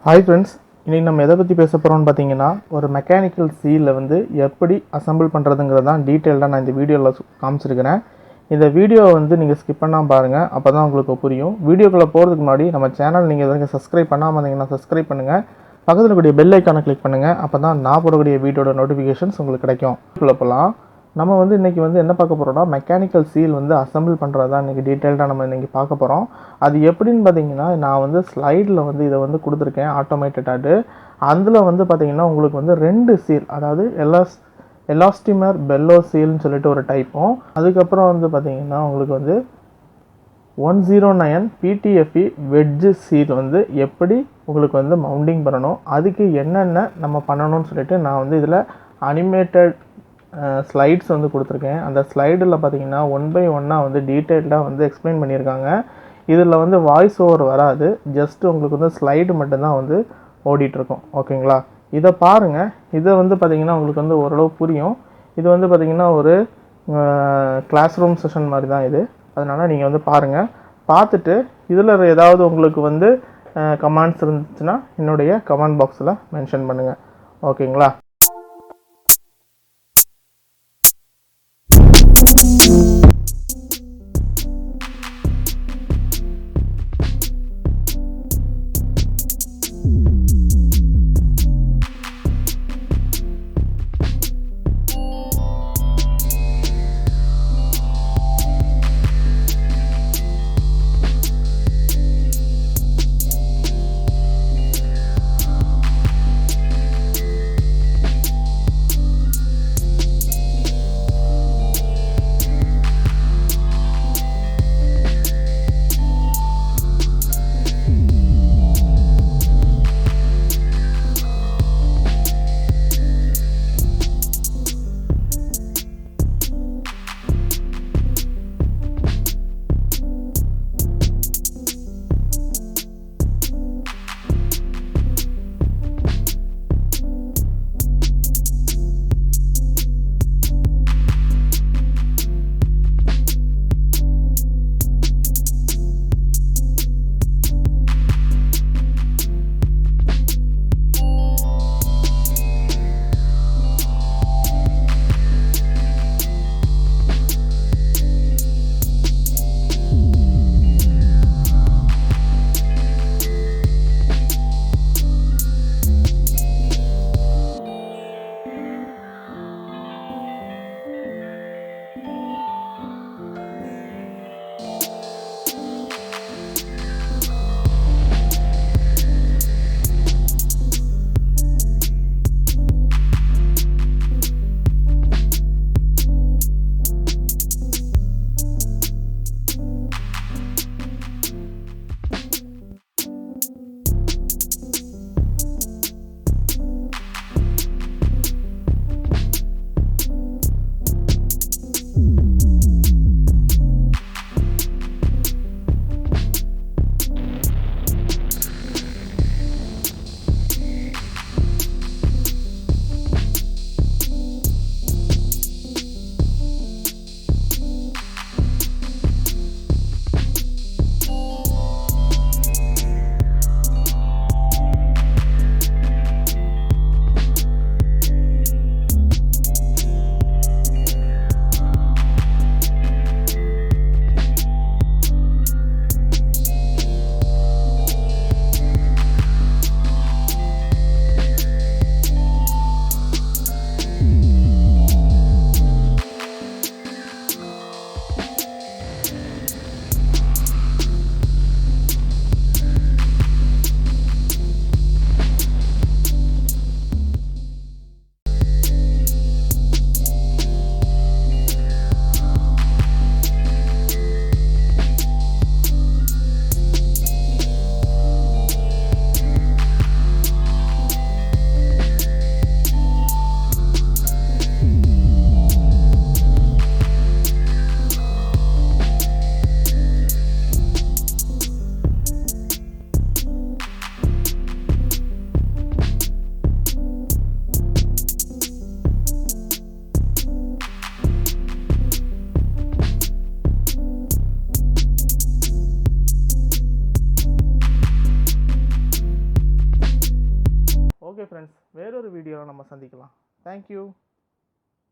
Hi friends, இன்றைக்கி நம்ம எதை பற்றி பேச போகிறோம்னு பார்த்தீங்கன்னா, ஒரு மெக்கானிக்கல் சீலை வந்து எப்படி அசெம்பிள் பண்ணுறதுங்கிறது தான் டீட்டெயில்டாக நான் இந்த வீடியோவில் காமிச்சிருக்கிறேன். இந்த வீடியோவை வந்து நீங்கள் ஸ்கிப் பண்ணாமல் பாருங்கள், அப்போ தான் உங்களுக்கு புரியும். வீடியோக்குள்ளே போகிறதுக்கு முன்னாடி நம்ம சேனல் நீங்கள் வரைக்கும் சப்ஸ்கிரைப் பண்ணாமல் இருந்தீங்கன்னா சப்ஸ்கிரைப் பண்ணுங்கள். பக்கத்தில் கூடிய பெல் ஐக்கானை கிளிக் பண்ணுங்கள், அப்போ தான் நான் போடக்கூடிய வீடியோட நோட்டிஃபிகேஷன்ஸ் உங்களுக்கு கிடைக்கும். வீடியோக்குள்ளே போகலாம். நம்ம வந்து இன்றைக்கி வந்து என்ன பார்க்க போகிறோம்னா, மெக்கானிக்கல் சீல் வந்து அசெம்பிள் பண்ணுறது தான் இன்றைக்கி டீட்டெயில்டாக நம்ம இன்றைக்கி பார்க்க போகிறோம். அது எப்படின்னு பார்த்தீங்கன்னா, நான் வந்து ஸ்லைடில் வந்து இதை வந்து கொடுத்துருக்கேன் ஆட்டோமேட்டடாக. அதில் வந்து பார்த்தீங்கன்னா உங்களுக்கு வந்து 2 சீல், அதாவது எலாஸ்டிமர் பெல்லோ சீல்னு சொல்லிட்டு ஒரு டைப்பும், அதுக்கப்புறம் வந்து பார்த்தீங்கன்னா உங்களுக்கு வந்து 109 PTFE வெட்ஜ் சீல் வந்து எப்படி உங்களுக்கு வந்து மவுண்டிங் பண்ணணும், அதுக்கு என்னென்ன நம்ம பண்ணணும்னு சொல்லிட்டு நான் வந்து இதில் அனிமேட்டட் ஸ்லைட்ஸ் வந்து கொடுத்துருக்கேன். அந்த ஸ்லைடில் பார்த்தீங்கன்னா 1 by 1 வந்து டீட்டெயில்டாக வந்து எக்ஸ்பிளைன் பண்ணியிருக்காங்க. இதில் வந்து வாய்ஸ் ஓவர் வராது, ஜஸ்ட் உங்களுக்கு வந்து ஸ்லைடு மட்டும்தான் வந்து ஓடிட்டுருக்கும். ஓகேங்களா, இதை பாருங்கள். இதை வந்து பார்த்திங்கன்னா உங்களுக்கு வந்து ஓரளவு புரியும். இது வந்து பார்த்திங்கன்னா ஒரு கிளாஸ் ரூம் செஷன் மாதிரி தான் இது. அதனால் நீங்கள் வந்து பாருங்கள். பார்த்துட்டு இதில் ஏதாவது உங்களுக்கு வந்து கமெண்ட்ஸ் இருந்துச்சுன்னா என்னுடைய கமெண்ட் பாக்ஸில் மென்ஷன் பண்ணுங்கள். ஓகேங்களா. ஓகே ஃப்ரெண்ட்ஸ், வேறொரு வீடியோவில் நம்ம சந்திக்கலாம். தேங்க்யூ.